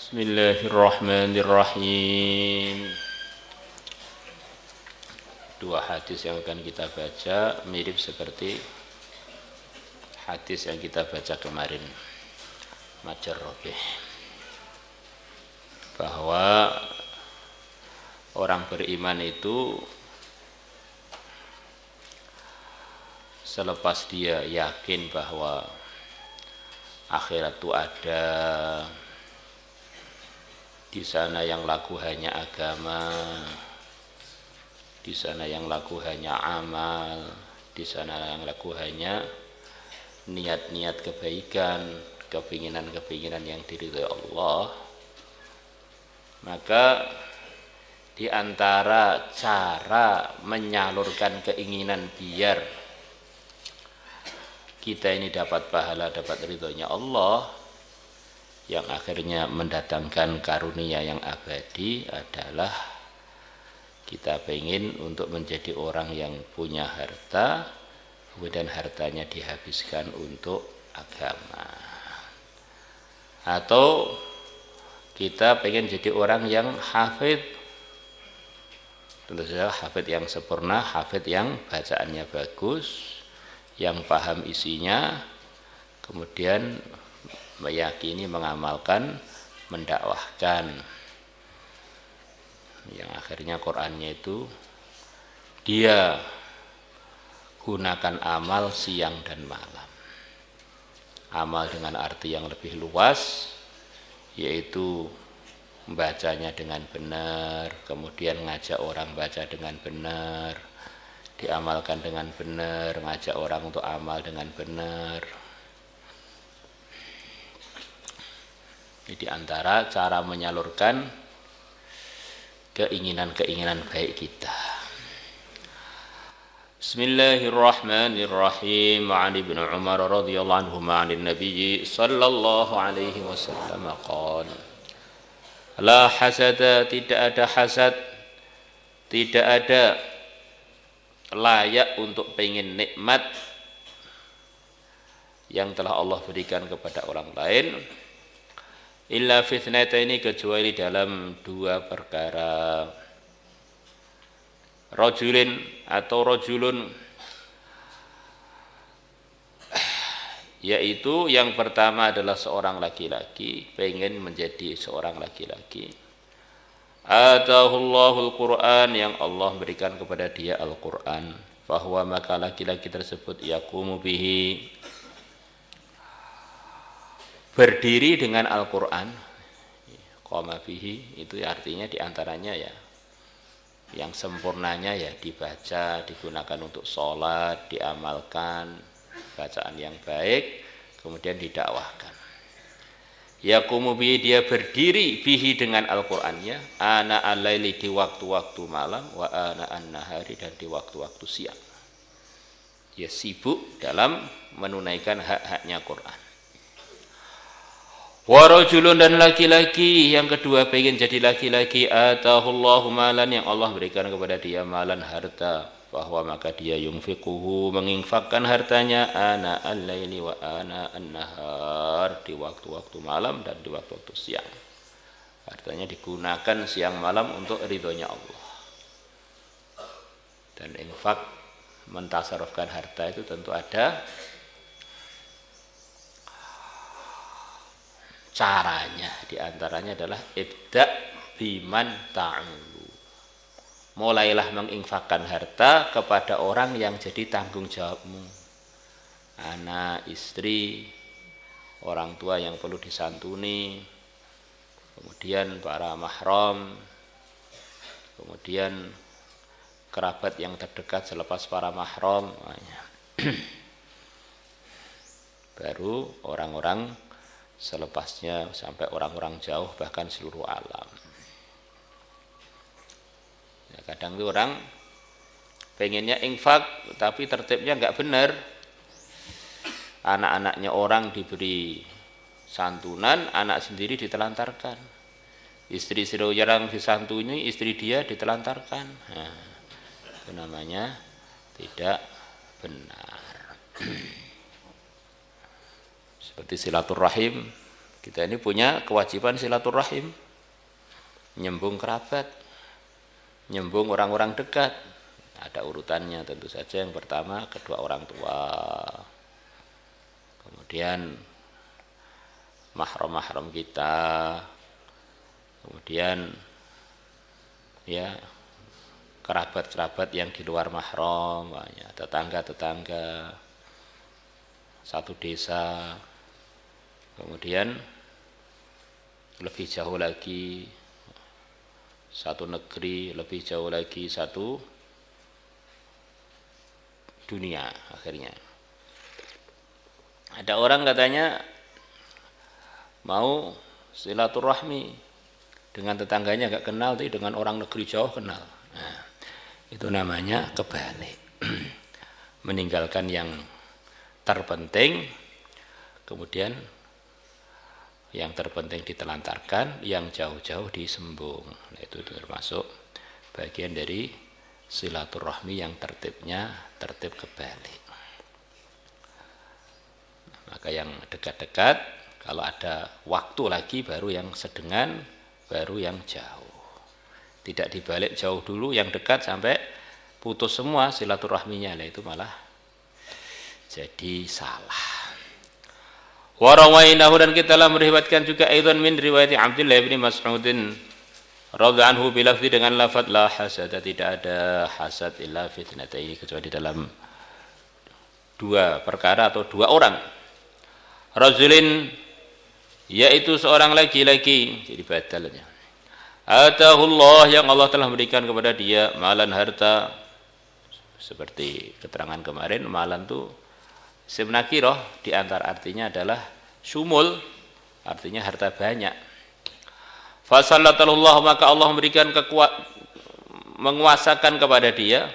Bismillahirrahmanirrahim. Dua hadis yang akan kita baca mirip seperti hadis yang kita baca kemarin, Majar Robih, bahwa orang beriman itu selepas dia yakin bahwa akhirat itu ada, di sana yang laku hanya agama, di sana yang laku hanya amal, di sana yang laku hanya niat-niat kebaikan, kepinginan-kepinginan yang diridhai Allah. Maka di antara cara menyalurkan keinginan biar kita ini dapat pahala, dapat ridhonya Allah, yang akhirnya mendatangkan karunia yang abadi, adalah kita pengen untuk menjadi orang yang punya harta, kemudian hartanya dihabiskan untuk agama. Atau kita pengen jadi orang yang hafid, tentu saja hafid yang sempurna, hafid yang bacaannya bagus, yang paham isinya, kemudian meyakini, mengamalkan, mendakwahkan, yang akhirnya Qur'annya itu dia gunakan amal siang dan malam. Amal dengan arti yang lebih luas, yaitu membacanya dengan benar, kemudian ngajak orang baca dengan benar, diamalkan dengan benar, ngajak orang untuk amal dengan benar. Ini diantara cara menyalurkan keinginan-keinginan baik kita. Bismillahirrahmanirrahim. An Ibnu Umar radhiyallahu anhu an Nabi sallallahu alaihi wasallam qala: La hasada, tidak ada hasad, tidak ada layak untuk pengen nikmat yang telah Allah berikan kepada orang lain, illa fitnataini, kecuali dalam dua perkara. Rajulin atau rajulun, yaitu yang pertama adalah seorang laki-laki pengen menjadi seorang laki-laki. Atahullahul Qur'an, yang Allah berikan kepada dia Al-Qur'an. Bahwa maka laki-laki tersebut yaqumu bihi, berdiri dengan Al-Quran. Qoma bihi itu artinya diantaranya ya, yang sempurnanya ya dibaca, digunakan untuk sholat, diamalkan, bacaan yang baik, kemudian didakwahkan. Yaqumu bihi, dia berdiri bihi dengan Al-Qurannya, ana al-laili, di waktu-waktu malam, wa ana an-nahari, dan di waktu-waktu siang. Dia sibuk dalam menunaikan hak-haknya Quran. Warajulun, dan laki-laki yang kedua pengen jadi laki-laki, atahullahu malan, yang Allah berikan kepada dia malan, harta. Bahwa maka dia yunfiquhu, menginfakkan hartanya, ana al-laili wa ana an-nahar, di waktu-waktu malam dan di waktu-waktu siang. Hartanya digunakan siang malam untuk ridhonya Allah. Dan infak, mentasarufkan harta itu tentu ada caranya. Di antaranya adalah ibda biman ta'ulu, mulailah menginfakkan harta kepada orang yang jadi tanggung jawabmu, anak, istri, orang tua yang perlu disantuni, kemudian para mahram, kemudian kerabat yang terdekat selepas para mahram, baru orang-orang selepasnya, sampai orang-orang jauh, bahkan seluruh alam. Ya, kadang itu orang pengennya infak tapi tertibnya enggak benar. Anak-anaknya orang diberi santunan, anak sendiri ditelantarkan. Istri orang disantuni, istri dia ditelantarkan. Nah, itu namanya tidak benar. Seperti silaturahim, Kita ini punya kewajiban silaturahim, nyambung kerabat, nyambung orang-orang dekat. Ada urutannya tentu saja. Yang pertama kedua orang tua, kemudian mahram-mahram kita, kemudian ya kerabat-kerabat yang di luar mahram, tetangga-tetangga satu desa, kemudian lebih jauh lagi satu negeri, lebih jauh lagi satu dunia. Akhirnya ada orang katanya mau silaturahmi dengan tetangganya gak kenal, tapi dengan orang negeri jauh kenal. Nah, itu namanya kebalik. Meninggalkan yang terpenting, kemudian yang terpenting ditelantarkan, yang jauh-jauh disembung. Nah, itu termasuk bagian dari silaturahmi yang tertibnya tertib kebalik. Maka yang dekat-dekat, kalau ada waktu lagi baru yang sedengan, baru yang jauh. Tidak dibalik jauh dulu, yang dekat sampai putus semua silaturahminya. Nah, itu malah jadi salah. Wa rawainahu, dan kita telah meriwayatkan juga aidan min riwayat Abdullah bin Mas'ud radhiyallahu anhu bilafzi, dengan lafaz la hasada, tidak ada hasad illa fitnataini, kecuali dalam dua perkara atau dua orang. Rajulin, yaitu seorang laki-laki, jadi badalnya. Atahullah, yang Allah telah berikan kepada dia malan, harta. Seperti keterangan kemarin, malan itu isim nakirah, di antara artinya adalah syumul, artinya harta banyak. Fasallatullah, maka Allah memberikan menguasakan kepada dia.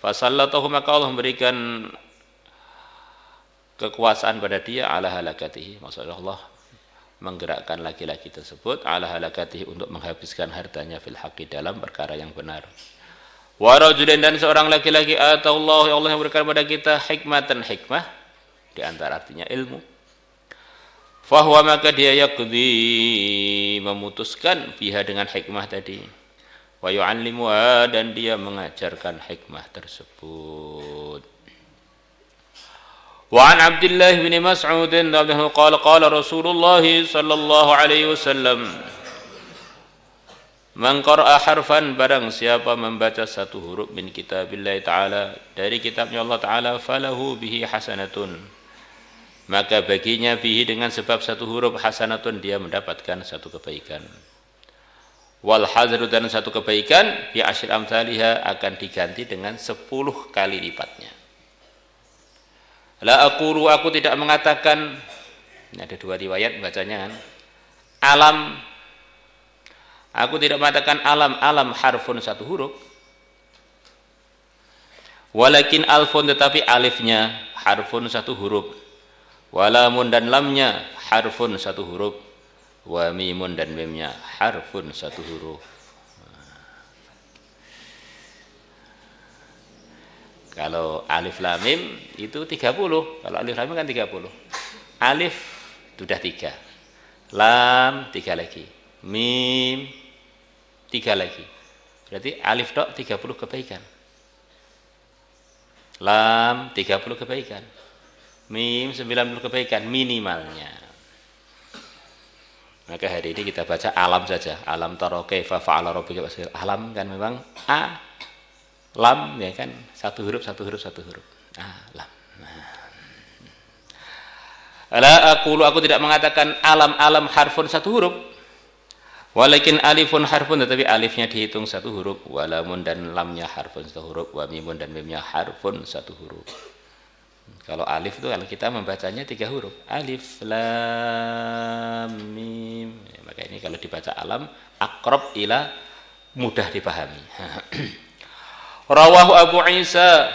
Fasallatahu, maka Allah memberikan kekuasaan pada dia ala halakatihi, maksudnya Allah menggerakkan laki-laki tersebut ala halakatihi, untuk menghabiskan hartanya fil haqqi, dalam perkara yang benar. Wa rajulin, dan seorang laki-laki atalllahu, Allah yang berikan kepada kita hikmatan, hikmah di antara artinya ilmu. Fahuwa, maka dia yaqdi, memutuskan biha, dengan hikmah tadi. Wa yu'allimuha, dan dia mengajarkan hikmah tersebut. Wa an Abdullah bin Mas'ud radhiyallahu qala qala Rasulullah sallallahu alaihi wasallam, man qara'a harfan, barang siapa membaca satu huruf min kitabillah ta'ala, dari kitabnya Allah Ta'ala, falahu bihi hasanatun, maka baginya bihi, dengan sebab satu huruf, hasanatun, dia mendapatkan satu kebaikan. Wal hazru, dan satu kebaikan bi asyri amsalihha, akan diganti dengan 10 kali lipatnya. La aqulu, aku tidak mengatakan, ini ada dua riwayat bacanya kan, alam, aku tidak mengatakan alam, alam harfun satu huruf, walakin alfun, tetapi alifnya harfun satu huruf, walamun, dan lamnya harfun satu huruf, wa mimun, dan mimnya harfun satu huruf. Kalau alif lam mim itu 30. Kalau alif lam mim kan 30. Alif sudah 3. Lam 3 lagi. Mim 3 lagi. Berarti alif tok 30 kebaikan. Lam 30 kebaikan. Mim 90 kebaikan minimalnya. Maka hari ini kita baca alam saja. Alam tara kaifa fa'ala rabbika. Alam kan memang a, lam, ya kan, satu huruf satu huruf satu huruf. Lam. La aqulu, aku tidak mengatakan alam, alam harfun satu huruf, walakin alifun harfun, tetapi alifnya dihitung satu huruf, walamun, dan lamnya harfun satu huruf, wa mimun, dan mimnya harfun satu huruf. Kalau alif itu kalau kita membacanya 3 huruf, alif lam mim, ya, maka ini kalau dibaca alam aqrab ila, mudah dipahami. Rawahu Abu Isa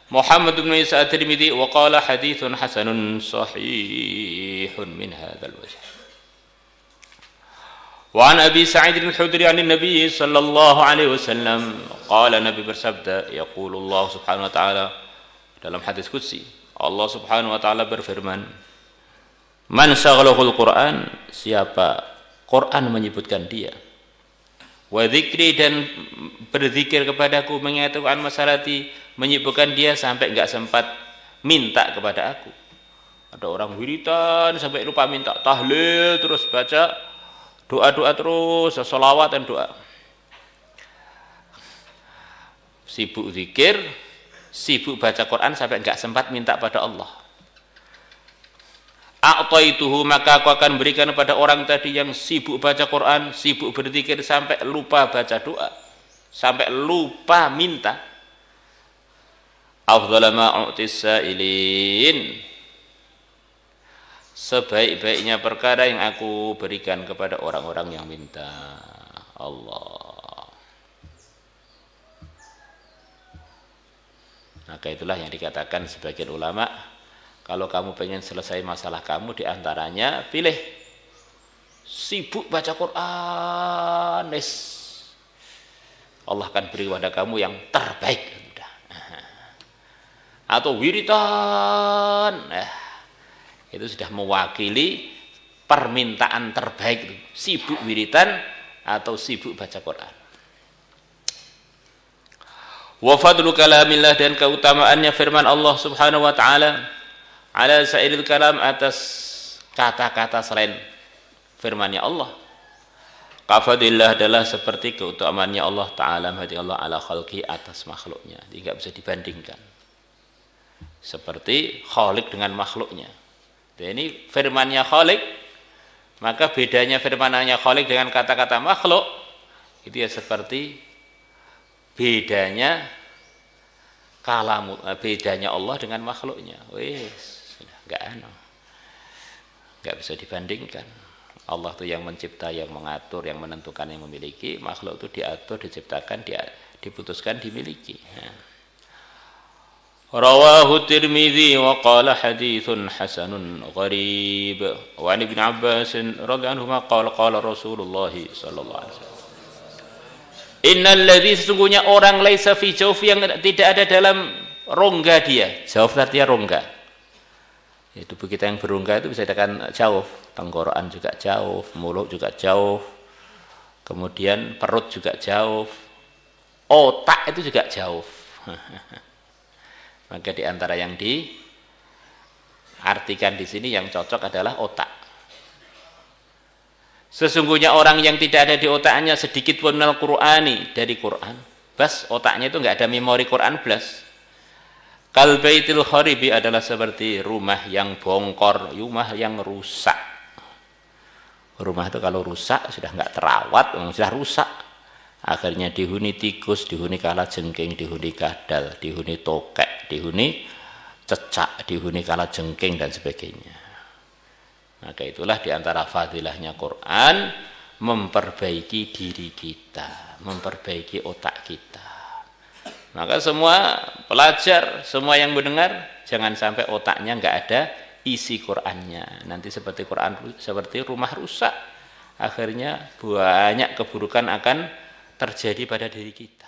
Muhammad bin Isa at-Tirmidzi wa qala haditsun hasanun sahihun min hadzal wajh. Wa an Abi Sa'id al-Khudri 'an Nabi sallallahu alaihi wasallam qala, Nabi bersabda, yaqulu Allah subhanahu wa ta'ala, dalam hadis qudsi Allah subhanahu wa ta'ala berfirman, Man syaghalahul Quran, siapa Quran menyebutkan dia. Wa dzikri, dan berzikir kepadaku, mengingatkan masalati, menyibukkan dia sampai enggak sempat minta kepada aku. Ada orang wiritan sampai lupa minta, tahlil terus baca doa-doa terus, sholawat dan doa. Sibuk zikir, sibuk baca Quran sampai enggak sempat minta pada Allah. A'taituhu, maka aku akan berikan pada orang tadi yang sibuk baca Quran, sibuk berzikir sampai lupa baca doa, sampai lupa minta. Afdhala ma u'tis sa'ilin, sebaik-baiknya perkara yang aku berikan kepada orang-orang yang minta. Allah. Maka itulah yang dikatakan sebagian ulama, kalau kamu pengen selesai masalah kamu, diantaranya pilih sibuk baca Quran, Allah akan beri kepada kamu yang terbaik. Atau wiritan, itu sudah mewakili permintaan terbaik, sibuk wiritan atau sibuk baca Quran. Wa fadlu kalamillah, dan keutamaannya firman Allah Subhanahu wa taala ala sa'iril kalam, atas kata-kata selain firman-Nya Allah. Kafadillah adalah seperti keutamaannya Allah taala, hati Allah ala khalqi, atas makhluknya, tidak bisa dibandingkan. Seperti khalik dengan makhluknya. Dan ini firman-Nya khalik, maka bedanya firman-Nya khalik dengan kata-kata makhluk itu ya seperti bedanya kalam, bedanya Allah dengan makhluknya. Wis, enggak bisa dibandingkan. Allah itu yang mencipta, yang mengatur, yang menentukan, yang memiliki. Makhluk itu diatur, diciptakan, diputuskan, dimiliki. Rawahu Tirmidzi wa qala haditsun hasanun gharib. Wa an Ibnu Abbas radhiyallahu anhu qala qala Rasulullah sallallahu alaihi wasallam, innal ladzi, sesungguhnya orang laisa fi jawfi, yang tidak ada dalam rongga dia. Jawf artinya rongga. Tubuh kita yang berongga itu bisa dikatakan jawf. Tenggorokan juga jawf, mulut juga jawf, kemudian perut juga jawf, otak itu juga jawf. Maka di antara yang diartikan di sini yang cocok adalah otak. Sesungguhnya orang yang tidak ada di otaknya sedikit pun minal Qur'ani, dari Quran, bas otaknya itu enggak ada memori Quran blas. Kal baitil kharibi, adalah seperti rumah yang bongkor, rumah yang rusak. Rumah itu kalau rusak sudah enggak terawat, sudah rusak. Akhirnya dihuni tikus, dihuni kalajengking, dihuni kadal, dihuni tokek, dihuni cecak, dihuni kalajengking dan sebagainya. Maka itulah diantara fadilahnya Quran, memperbaiki diri kita, memperbaiki otak kita. Maka semua pelajar, semua yang mendengar, jangan sampai otaknya enggak ada isi Qurannya. Nanti seperti Quran, seperti rumah rusak, akhirnya banyak keburukan akan terjadi pada diri kita.